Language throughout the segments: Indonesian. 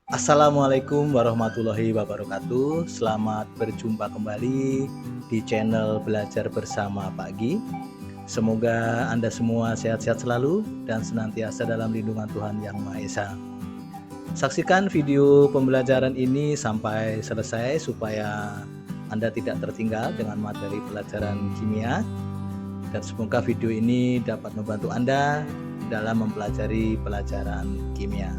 Assalamualaikum warahmatullahi wabarakatuh. Selamat berjumpa kembali di channel Belajar Bersama Pak Gi. Semoga Anda semua sehat-sehat selalu dan senantiasa dalam lindungan Tuhan Yang Maha Esa. Saksikan video pembelajaran ini sampai selesai supaya Anda tidak tertinggal dengan materi pelajaran kimia, dan semoga video ini dapat membantu Anda dalam mempelajari pelajaran kimia.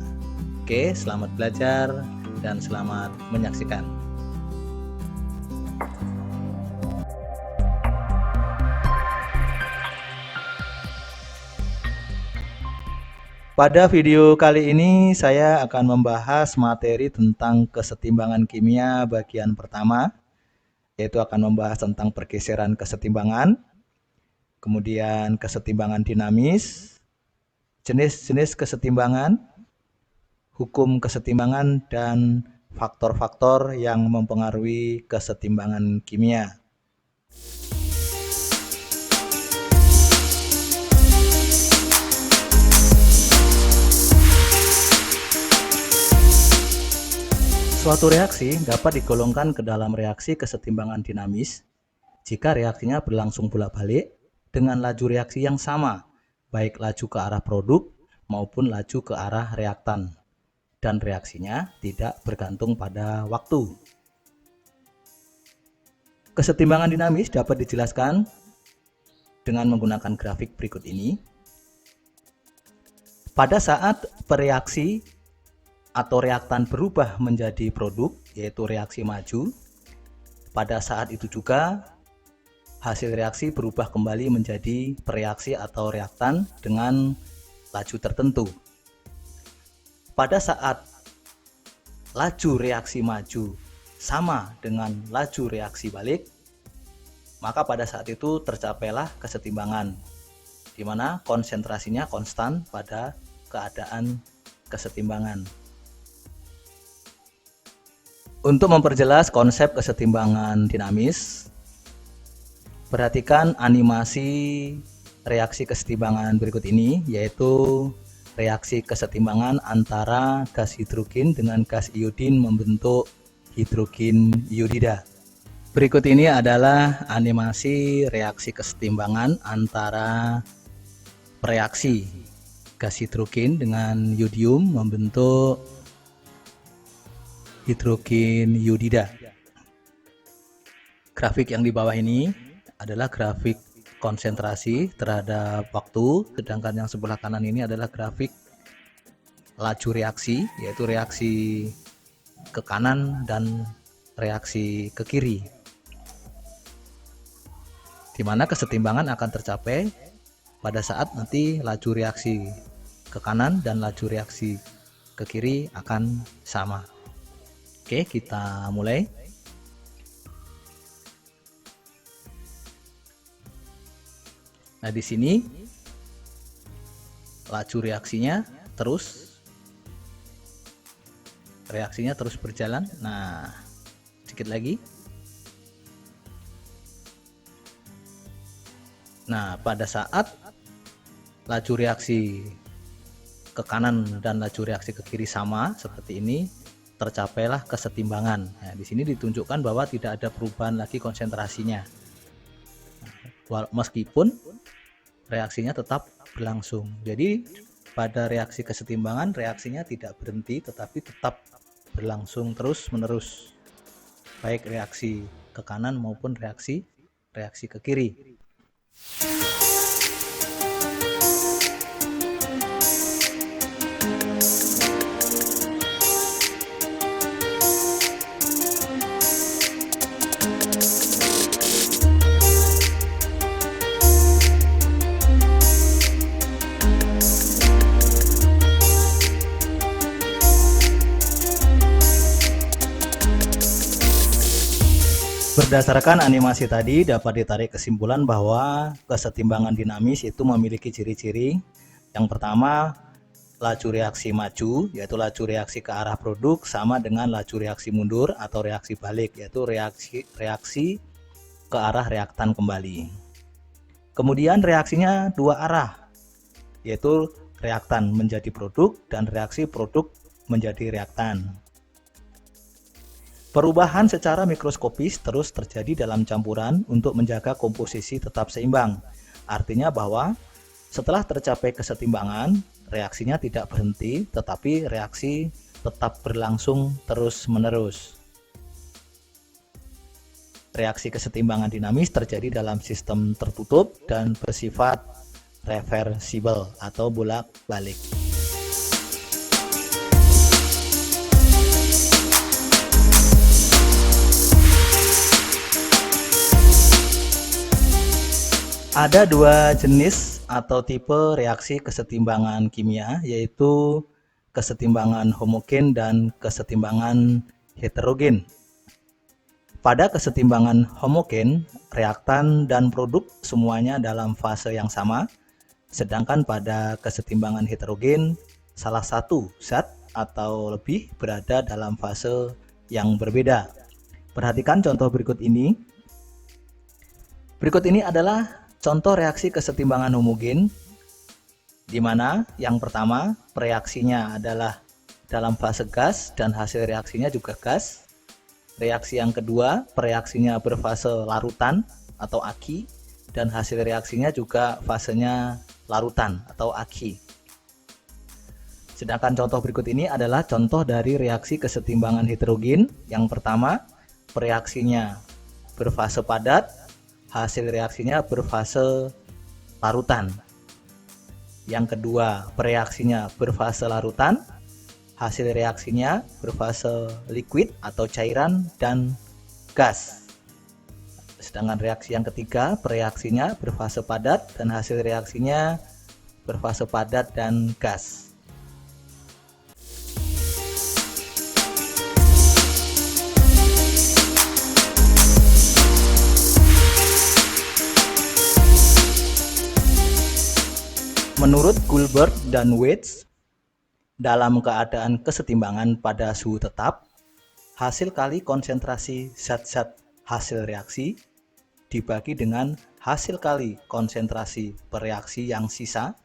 Oke, selamat belajar dan selamat menyaksikan. Pada video kali ini saya akan membahas materi tentang kesetimbangan kimia bagian pertama, yaitu akan membahas tentang pergeseran kesetimbangan, kemudian kesetimbangan dinamis, jenis-jenis kesetimbangan, hukum kesetimbangan, dan faktor-faktor yang mempengaruhi kesetimbangan kimia. Suatu reaksi dapat digolongkan ke dalam reaksi kesetimbangan dinamis jika reaksinya berlangsung bolak-balik dengan laju reaksi yang sama, baik laju ke arah produk maupun laju ke arah reaktan, dan reaksinya tidak bergantung pada waktu. Kesetimbangan dinamis dapat dijelaskan dengan menggunakan grafik berikut ini. Pada saat bereaksi atau reaktan berubah menjadi produk, yaitu reaksi maju, pada saat itu juga hasil reaksi berubah kembali menjadi bereaksi atau reaktan dengan laju tertentu. Pada saat laju reaksi maju sama dengan laju reaksi balik, maka pada saat itu tercapailah kesetimbangan, di mana konsentrasinya konstan pada keadaan kesetimbangan. Untuk memperjelas konsep kesetimbangan dinamis, perhatikan animasi reaksi kesetimbangan berikut ini, yaitu reaksi kesetimbangan antara gas hidrogen dengan gas iodin membentuk hidrogen iodida. Berikut ini adalah animasi reaksi kesetimbangan antara reaksi gas hidrogen dengan yodium membentuk hidrogen iodida. Grafik yang di bawah ini adalah grafik konsentrasi terhadap waktu, sedangkan yang sebelah kanan ini adalah grafik laju reaksi, yaitu reaksi ke kanan dan reaksi ke kiri, di mana kesetimbangan akan tercapai pada saat nanti laju reaksi ke kanan dan laju reaksi ke kiri akan sama. Oke, kita mulai. Nah, di sini laju reaksinya terus berjalan. Nah, sedikit lagi. Nah, pada saat laju reaksi ke kanan dan laju reaksi ke kiri sama seperti ini, tercapailah kesetimbangan. Nah, di sini ditunjukkan bahwa tidak ada perubahan lagi konsentrasinya, meskipun reaksinya tetap berlangsung. Jadi pada reaksi kesetimbangan reaksinya tidak berhenti tetapi tetap berlangsung terus menerus, baik reaksi ke kanan maupun reaksi ke kiri. Berdasarkan animasi tadi dapat ditarik kesimpulan bahwa kesetimbangan dinamis itu memiliki ciri-ciri. Yang pertama, laju reaksi maju, yaitu laju reaksi ke arah produk sama dengan laju reaksi mundur atau reaksi balik, yaitu reaksi ke arah reaktan kembali. Kemudian reaksinya dua arah, yaitu reaktan menjadi produk dan reaksi produk menjadi reaktan. Perubahan secara mikroskopis terus terjadi dalam campuran untuk menjaga komposisi tetap seimbang. Artinya bahwa setelah tercapai kesetimbangan, reaksinya tidak berhenti, tetapi reaksi tetap berlangsung terus-menerus. Reaksi kesetimbangan dinamis terjadi dalam sistem tertutup dan bersifat reversibel atau bolak-balik. Ada dua jenis atau tipe reaksi kesetimbangan kimia, yaitu kesetimbangan homogen dan kesetimbangan heterogen. Pada kesetimbangan homogen, reaktan dan produk semuanya dalam fase yang sama, sedangkan pada kesetimbangan heterogen, salah satu zat atau lebih berada dalam fase yang berbeda. Perhatikan contoh berikut ini. Berikut ini adalah contoh reaksi kesetimbangan homogen, di mana yang pertama reaksinya adalah dalam fase gas dan hasil reaksinya juga gas. Reaksi yang kedua, reaksinya berfase larutan atau aki, dan hasil reaksinya juga fasenya larutan atau aki. Sedangkan contoh berikut ini adalah contoh dari reaksi kesetimbangan heterogen. Yang pertama, reaksinya berfase padat, hasil reaksinya berfase larutan. Yang kedua, reaksinya berfase larutan, hasil reaksinya berfase liquid atau cairan dan gas. Sedangkan reaksi yang ketiga, reaksinya berfase padat dan hasil reaksinya berfase padat dan gas. Menurut Goldberg dan Weitz, dalam keadaan kesetimbangan pada suhu tetap, hasil kali konsentrasi zat-zat hasil reaksi dibagi dengan hasil kali konsentrasi pereaksi yang sisa,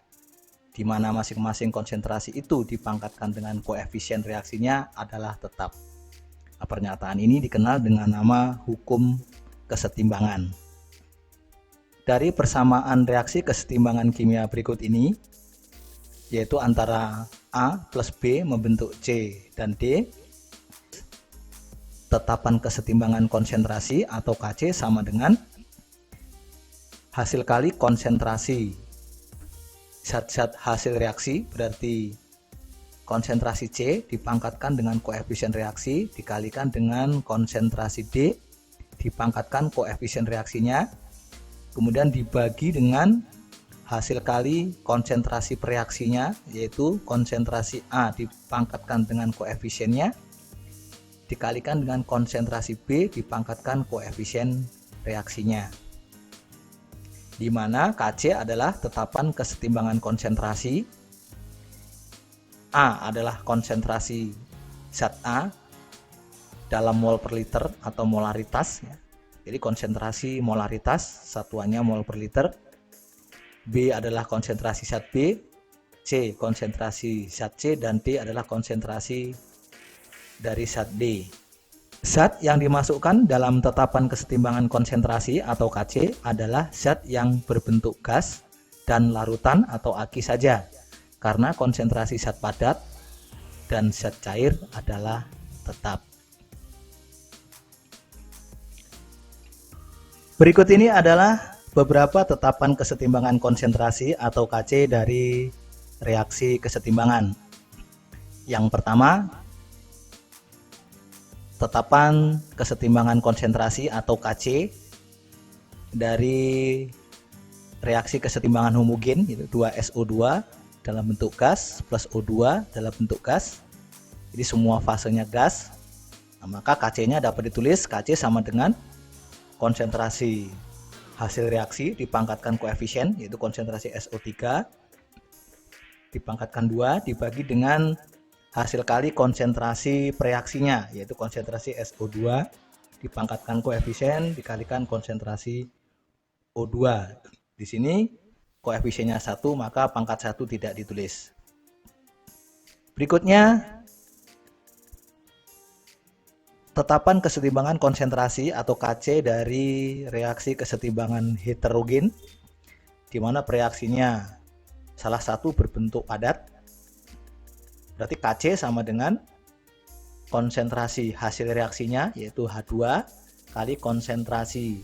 di mana masing-masing konsentrasi itu dipangkatkan dengan koefisien reaksinya adalah tetap. Pernyataan ini dikenal dengan nama hukum kesetimbangan. Dari persamaan reaksi kesetimbangan kimia berikut ini, yaitu antara A plus B membentuk C dan D, tetapan kesetimbangan konsentrasi atau Kc sama dengan hasil kali konsentrasi zat-zat hasil reaksi, berarti konsentrasi C dipangkatkan dengan koefisien reaksi dikalikan dengan konsentrasi D dipangkatkan koefisien reaksinya, kemudian dibagi dengan hasil kali konsentrasi pereaksinya, yaitu konsentrasi A dipangkatkan dengan koefisiennya dikalikan dengan konsentrasi B dipangkatkan koefisien reaksinya, di mana Kc adalah tetapan kesetimbangan konsentrasi, A adalah konsentrasi zat A dalam mol per liter atau molaritas, jadi konsentrasi molaritas satuannya mol per liter. B adalah konsentrasi zat B, C konsentrasi zat C, dan D adalah konsentrasi dari zat D. Zat yang dimasukkan dalam tetapan kesetimbangan konsentrasi atau Kc adalah zat yang berbentuk gas dan larutan atau aki saja, karena konsentrasi zat padat dan zat cair adalah tetap. Berikut ini adalah beberapa tetapan kesetimbangan konsentrasi atau Kc dari reaksi kesetimbangan. Yang pertama, tetapan kesetimbangan konsentrasi atau Kc dari reaksi kesetimbangan homogen, yaitu 2SO2 dalam bentuk gas plus O2 dalam bentuk gas. Jadi semua fasenya gas. Nah, maka Kc-nya dapat ditulis Kc sama dengan konsentrasi hasil reaksi dipangkatkan koefisien, yaitu konsentrasi SO3 dipangkatkan 2 dibagi dengan hasil kali konsentrasi pereaksinya, yaitu konsentrasi SO2 dipangkatkan koefisien dikalikan konsentrasi O2. Di sini koefisiennya 1, maka pangkat 1 tidak ditulis. Berikutnya Tetapan kesetimbangan konsentrasi atau Kc dari reaksi kesetimbangan heterogen, di mana reaksinya salah satu berbentuk padat, berarti Kc sama dengan konsentrasi hasil reaksinya yaitu H2 kali konsentrasi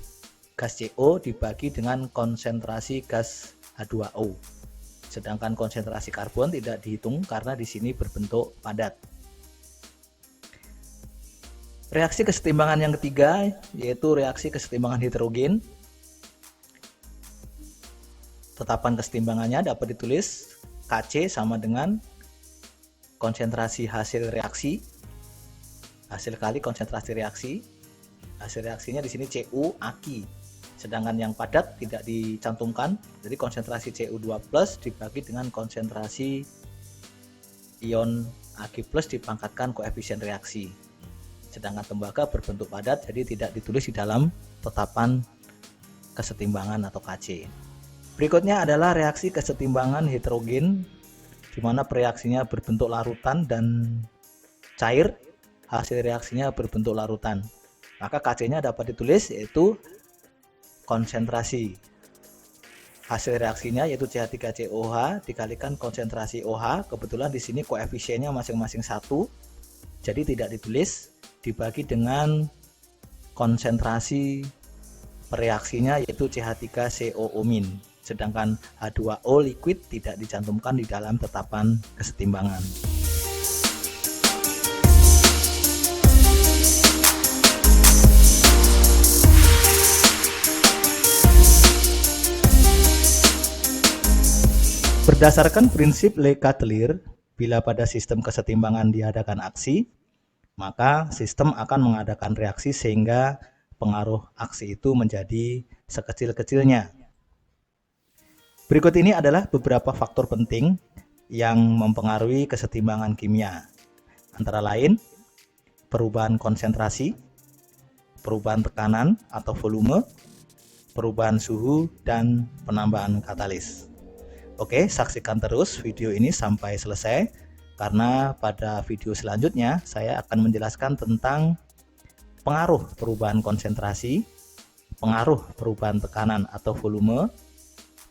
gas CO dibagi dengan konsentrasi gas H2O. Sedangkan konsentrasi karbon tidak dihitung karena di sini berbentuk padat. Reaksi kesetimbangan yang ketiga yaitu reaksi kesetimbangan heterogen. Tetapan kesetimbangannya dapat ditulis Kc sama dengan konsentrasi hasil reaksi, hasil kali konsentrasi reaksi. Hasil reaksinya di sini Cu Aq. Sedangkan yang padat tidak dicantumkan, jadi konsentrasi Cu2+ dibagi dengan konsentrasi ion Ag+ dipangkatkan koefisien reaksi. Sedangkan tembaga berbentuk padat, jadi tidak ditulis di dalam tetapan kesetimbangan atau Kc. Berikutnya adalah reaksi kesetimbangan heterogen, di mana reaksinya berbentuk larutan dan cair, hasil reaksinya berbentuk larutan. Maka Kc-nya dapat ditulis yaitu konsentrasi hasil reaksinya yaitu CH3COH dikalikan konsentrasi OH. Kebetulan di sini koefisiennya masing-masing 1, jadi tidak ditulis, dibagi dengan konsentrasi reaksinya yaitu CH3COO-. Sedangkan H2O liquid tidak dicantumkan di dalam tetapan kesetimbangan. Berdasarkan prinsip Le Chatelier, bila pada sistem kesetimbangan diadakan aksi, maka sistem akan mengadakan reaksi sehingga pengaruh aksi itu menjadi sekecil-kecilnya. Berikut ini adalah beberapa faktor penting yang mempengaruhi kesetimbangan kimia. Antara lain, perubahan konsentrasi, perubahan tekanan atau volume, perubahan suhu, dan penambahan katalis. Oke, saksikan terus video ini sampai selesai, karena pada video selanjutnya saya akan menjelaskan tentang pengaruh perubahan konsentrasi, pengaruh perubahan tekanan atau volume,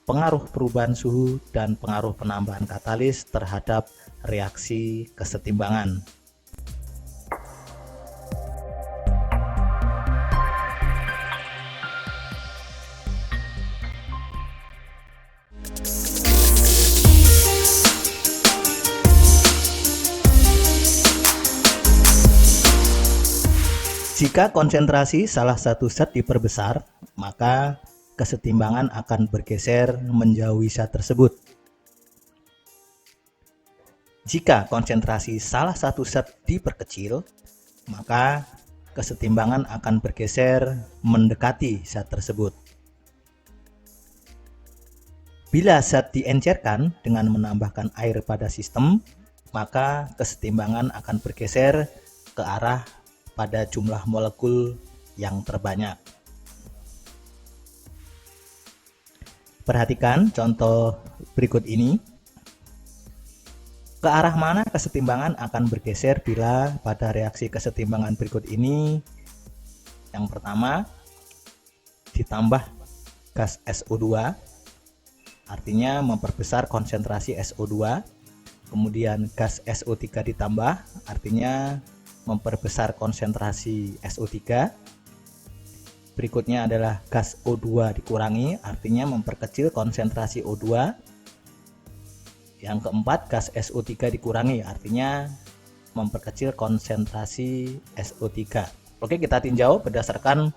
pengaruh perubahan suhu, dan pengaruh penambahan katalis terhadap reaksi kesetimbangan. Jika konsentrasi salah satu zat diperbesar, maka kesetimbangan akan bergeser menjauhi zat tersebut. Jika konsentrasi salah satu zat diperkecil, maka kesetimbangan akan bergeser mendekati zat tersebut. Bila zat diencerkan dengan menambahkan air pada sistem, maka kesetimbangan akan bergeser ke arah pada jumlah molekul yang terbanyak. Perhatikan contoh berikut ini. Ke arah mana kesetimbangan akan bergeser bila pada reaksi kesetimbangan berikut ini? Yang pertama, ditambah gas SO2, artinya memperbesar konsentrasi SO2. Kemudian gas SO3 ditambah, artinya memperbesar konsentrasi SO3. Berikutnya adalah gas O2 dikurangi, artinya memperkecil konsentrasi O2. Yang keempat, gas SO3 dikurangi, artinya memperkecil konsentrasi SO3. Oke, kita tinjau berdasarkan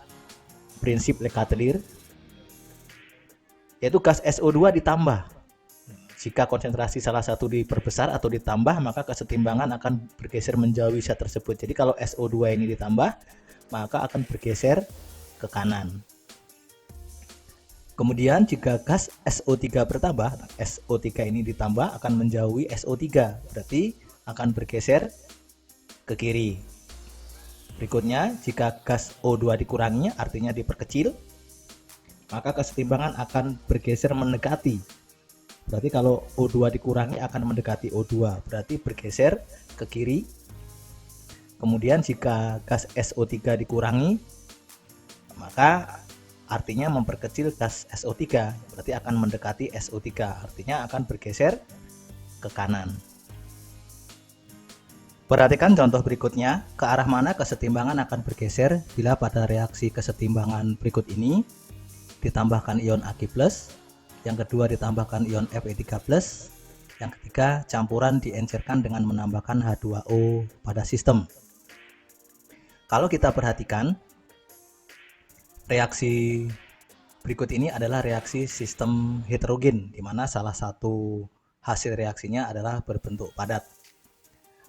prinsip Le Chatelier, yaitu gas SO2 ditambah. Jika konsentrasi salah satu diperbesar atau ditambah, maka kesetimbangan akan bergeser menjauhi zat tersebut. Jadi kalau SO2 ini ditambah, maka akan bergeser ke kanan. Kemudian jika gas SO3 bertambah, SO3 ini ditambah akan menjauhi SO3, berarti akan bergeser ke kiri. Berikutnya, jika gas O2 dikurangi, artinya diperkecil, maka kesetimbangan akan bergeser mendekati. Berarti kalau O2 dikurangi akan mendekati O2, berarti bergeser ke kiri. Kemudian jika gas SO3 dikurangi, maka artinya memperkecil gas SO3, berarti akan mendekati SO3, artinya akan bergeser ke kanan. Perhatikan contoh berikutnya, ke arah mana kesetimbangan akan bergeser bila pada reaksi kesetimbangan berikut ini ditambahkan ion Ag+, yang kedua ditambahkan ion Fe3+, yang ketiga campuran diencerkan dengan menambahkan H2O pada sistem. Kalau kita perhatikan, reaksi berikut ini adalah reaksi sistem heterogen, di mana salah satu hasil reaksinya adalah berbentuk padat.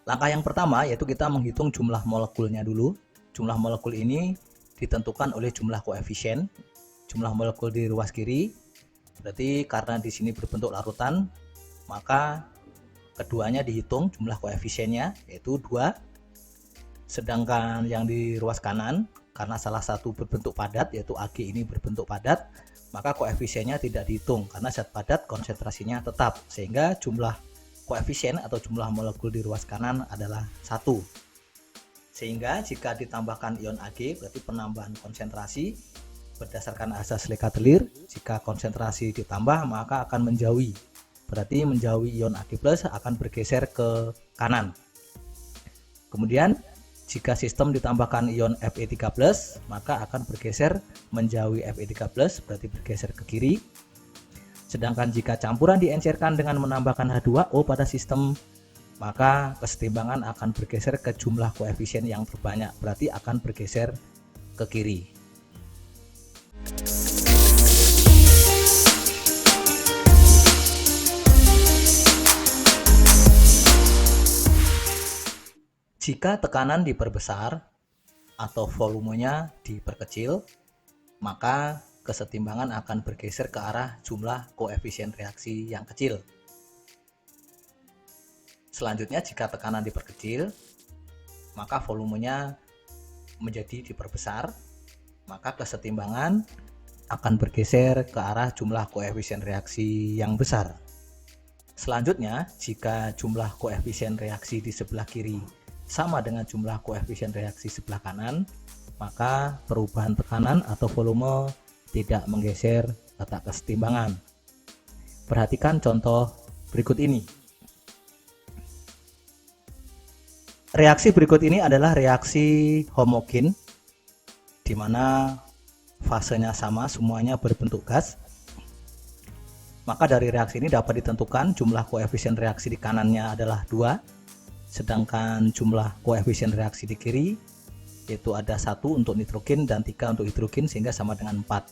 Langkah yang pertama yaitu kita menghitung jumlah molekulnya dulu. Jumlah molekul ini ditentukan oleh jumlah koefisien. Jumlah molekul di ruas kiri, berarti karena di sini berbentuk larutan, maka keduanya dihitung jumlah koefisiennya, yaitu 2. Sedangkan yang di ruas kanan, karena salah satu berbentuk padat, yaitu Ag ini berbentuk padat, maka koefisiennya tidak dihitung karena zat padat konsentrasinya tetap, sehingga jumlah koefisien atau jumlah molekul di ruas kanan adalah 1. Sehingga jika ditambahkan ion Ag, berarti penambahan konsentrasi berdasarkan asas Lekatelir. Jika konsentrasi ditambah maka akan menjauhi, berarti menjauhi ion Ag+ akan bergeser ke kanan. Kemudian jika sistem ditambahkan ion Fe3+, maka akan bergeser menjauhi Fe3+, berarti bergeser ke kiri. Sedangkan jika campuran diencerkan dengan menambahkan H2O pada sistem, maka kesetimbangan akan bergeser ke jumlah koefisien yang terbanyak, berarti akan bergeser ke kiri. Jika tekanan diperbesar atau volumenya diperkecil, maka kesetimbangan akan bergeser ke arah jumlah koefisien reaksi yang kecil. Selanjutnya, jika tekanan diperkecil, maka volumenya menjadi diperbesar, maka kesetimbangan akan bergeser ke arah jumlah koefisien reaksi yang besar. Selanjutnya, jika jumlah koefisien reaksi di sebelah kiri sama dengan jumlah koefisien reaksi sebelah kanan, maka perubahan tekanan atau volume tidak menggeser letak kesetimbangan. Perhatikan contoh berikut ini. Reaksi berikut ini adalah reaksi homogen, di mana fasenya sama, semuanya berbentuk gas. Maka dari reaksi ini dapat ditentukan jumlah koefisien reaksi di kanannya adalah 2, sedangkan jumlah koefisien reaksi di kiri yaitu ada 1 untuk nitrogen dan 3 untuk hidrogen, sehingga sama dengan 4.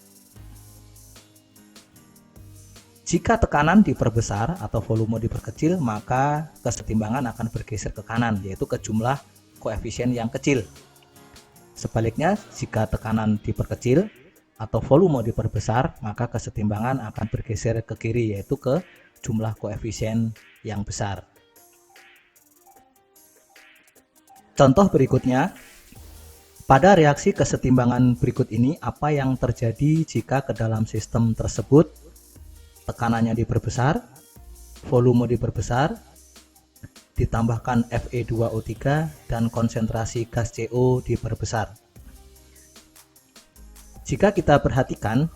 Jika tekanan diperbesar atau volume diperkecil, maka kesetimbangan akan bergeser ke kanan, yaitu ke jumlah koefisien yang kecil. Sebaliknya, jika tekanan diperkecil atau volume diperbesar, maka kesetimbangan akan bergeser ke kiri, yaitu ke jumlah koefisien yang besar. Contoh berikutnya, pada reaksi kesetimbangan berikut ini, apa yang terjadi jika ke dalam sistem tersebut tekanannya diperbesar, volume diperbesar, ditambahkan Fe2O3 dan konsentrasi gas CO diperbesar. Jika kita perhatikan,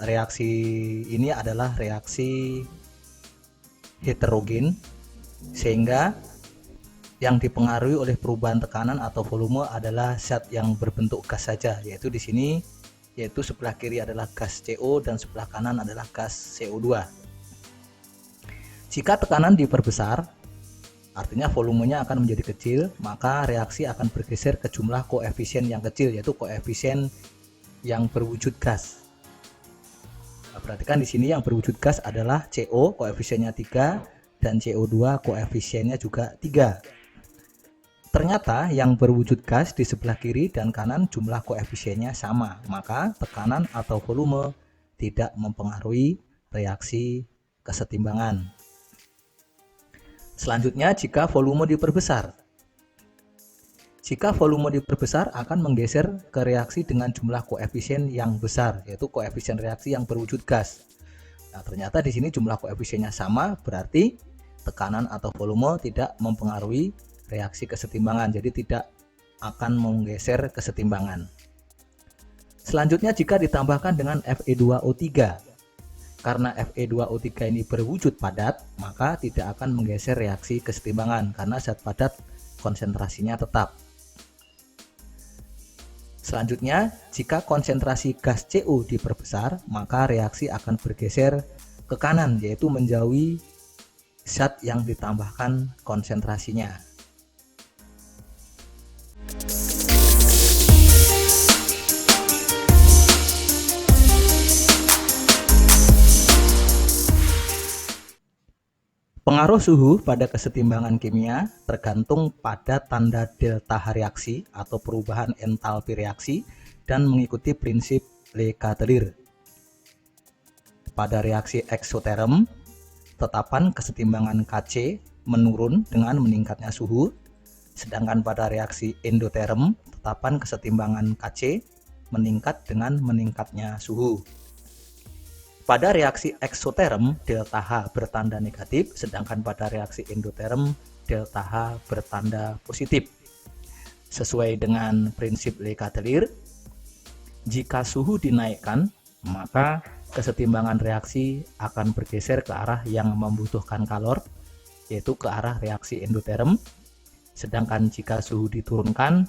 reaksi ini adalah reaksi heterogen, sehingga yang dipengaruhi oleh perubahan tekanan atau volume adalah zat yang berbentuk gas saja, yaitu di sini yaitu sebelah kiri adalah gas CO dan sebelah kanan adalah gas CO2. Jika tekanan diperbesar, artinya volumenya akan menjadi kecil, maka reaksi akan bergeser ke jumlah koefisien yang kecil, yaitu koefisien yang berwujud gas. Nah, perhatikan di sini yang berwujud gas adalah CO, koefisiennya 3, dan CO2 koefisiennya juga 3. Ternyata yang berwujud gas di sebelah kiri dan kanan jumlah koefisiennya sama, maka tekanan atau volume tidak mempengaruhi reaksi kesetimbangan. Selanjutnya, jika volume diperbesar. Jika volume diperbesar akan menggeser ke reaksi dengan jumlah koefisien yang besar, yaitu koefisien reaksi yang berwujud gas. Nah, ternyata di sini jumlah koefisiennya sama, berarti tekanan atau volume tidak mempengaruhi reaksi kesetimbangan, jadi tidak akan menggeser kesetimbangan. Selanjutnya jika ditambahkan dengan Fe2O3. Karena Fe2O3 ini berwujud padat, maka tidak akan menggeser reaksi kesetimbangan karena zat padat konsentrasinya tetap. Selanjutnya, jika konsentrasi gas CO diperbesar, maka reaksi akan bergeser ke kanan, yaitu menjauhi zat yang ditambahkan konsentrasinya. Pengaruh suhu pada kesetimbangan kimia tergantung pada tanda delta H reaksi atau perubahan entalpi reaksi dan mengikuti prinsip Le Chatelier. Pada reaksi eksoterm, tetapan kesetimbangan Kc menurun dengan meningkatnya suhu, sedangkan pada reaksi endoterm, tetapan kesetimbangan Kc meningkat dengan meningkatnya suhu. Pada reaksi eksoterm, delta H bertanda negatif, sedangkan pada reaksi endoterm, delta H bertanda positif. Sesuai dengan prinsip Le Chatelier, jika suhu dinaikkan, maka kesetimbangan reaksi akan bergeser ke arah yang membutuhkan kalor, yaitu ke arah reaksi endoterm. Sedangkan jika suhu diturunkan,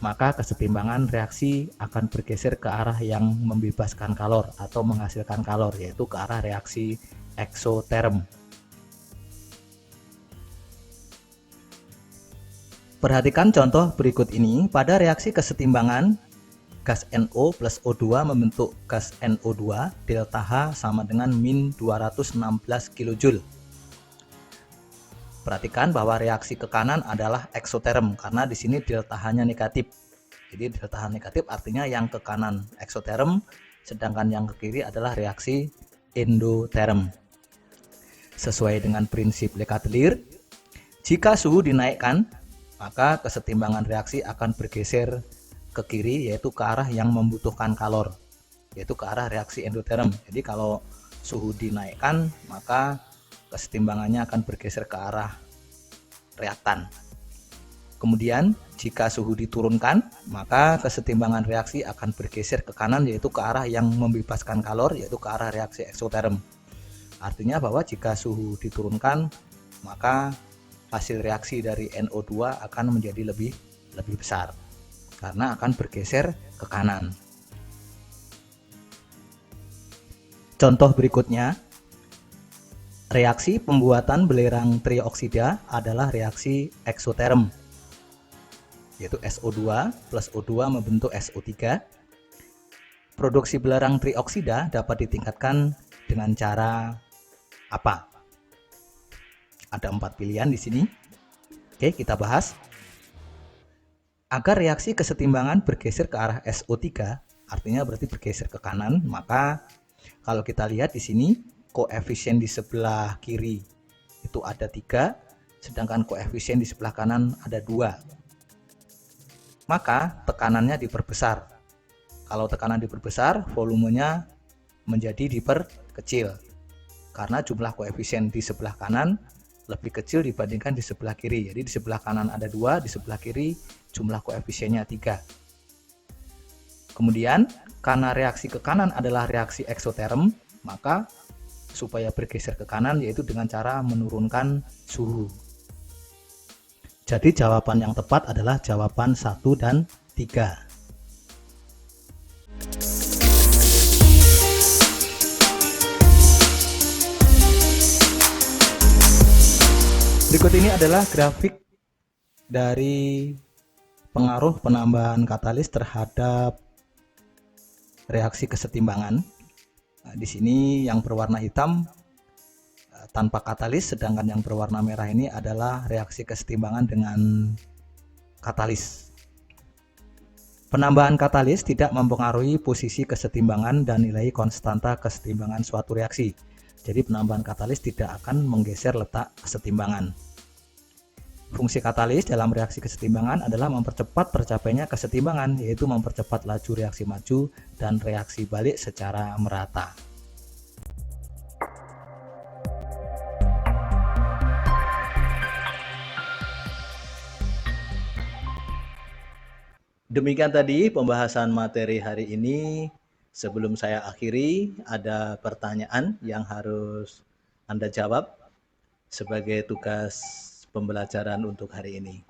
maka kesetimbangan reaksi akan bergeser ke arah yang membebaskan kalor atau menghasilkan kalor, yaitu ke arah reaksi eksoterm. Perhatikan contoh berikut ini. Pada reaksi kesetimbangan, gas NO plus O2 membentuk gas NO2, delta H sama dengan min 216 kJ. Perhatikan bahwa reaksi ke kanan adalah eksoterm karena di sini delta H-nya negatif. Jadi delta H negatif artinya yang ke kanan eksoterm, sedangkan yang ke kiri adalah reaksi endoterm. Sesuai dengan prinsip Le Chatelier, jika suhu dinaikkan, maka kesetimbangan reaksi akan bergeser ke kiri, yaitu ke arah yang membutuhkan kalor, yaitu ke arah reaksi endoterm. Jadi kalau suhu dinaikkan, maka kesetimbangannya akan bergeser ke arah reaktan. Kemudian jika suhu diturunkan, maka kesetimbangan reaksi akan bergeser ke kanan, yaitu ke arah yang membebaskan kalor, yaitu ke arah reaksi eksoterm. Artinya bahwa jika suhu diturunkan, maka hasil reaksi dari NO2 akan menjadi lebih besar karena akan bergeser ke kanan. Contoh berikutnya, reaksi pembuatan belerang trioksida adalah reaksi eksoterm, yaitu SO2 plus O2 membentuk SO3. Produksi belerang trioksida dapat ditingkatkan dengan cara apa? Ada 4 pilihan di sini. Oke, kita bahas. Agar reaksi kesetimbangan bergeser ke arah SO3, artinya berarti bergeser ke kanan, maka kalau kita lihat di sini, koefisien di sebelah kiri itu ada 3, sedangkan koefisien di sebelah kanan ada 2. Maka tekanannya diperbesar. Kalau tekanan diperbesar, volumenya menjadi diperkecil karena jumlah koefisien di sebelah kanan lebih kecil dibandingkan di sebelah kiri. Jadi di sebelah kanan ada 2, di sebelah kiri jumlah koefisiennya 3. Kemudian karena reaksi ke kanan adalah reaksi eksoterm, maka supaya bergeser ke kanan yaitu dengan cara menurunkan suhu. Jadi jawaban yang tepat adalah jawaban 1 dan 3. Berikut ini adalah grafik dari pengaruh penambahan katalis terhadap reaksi kesetimbangan. Nah, di sini yang berwarna hitam tanpa katalis, sedangkan yang berwarna merah ini adalah reaksi kesetimbangan dengan katalis. Penambahan katalis tidak mempengaruhi posisi kesetimbangan dan nilai konstanta kesetimbangan suatu reaksi. Jadi penambahan katalis tidak akan menggeser letak kesetimbangan. Fungsi katalis dalam reaksi kesetimbangan adalah mempercepat tercapainya kesetimbangan, yaitu mempercepat laju reaksi maju dan reaksi balik secara merata. Demikian tadi pembahasan materi hari ini. Sebelum saya akhiri, ada pertanyaan yang harus Anda jawab sebagai tugas pembelajaran untuk hari ini.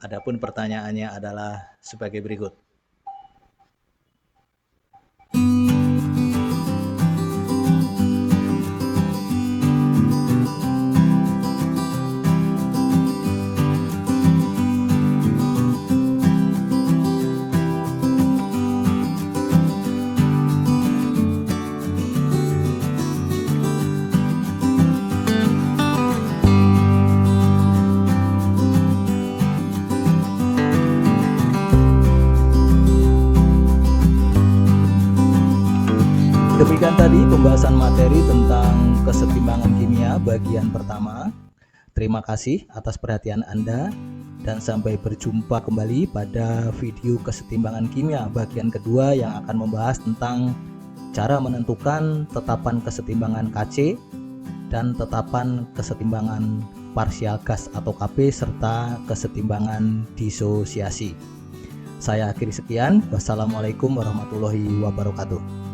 Adapun pertanyaannya adalah sebagai berikut. Demikian tadi pembahasan materi tentang kesetimbangan kimia bagian pertama. Terima kasih atas perhatian Anda dan sampai berjumpa kembali pada video kesetimbangan kimia bagian kedua yang akan membahas tentang cara menentukan tetapan kesetimbangan Kc dan tetapan kesetimbangan parsial gas atau Kp serta kesetimbangan disosiasi. Saya akhiri sekian. Wassalamualaikum warahmatullahi wabarakatuh.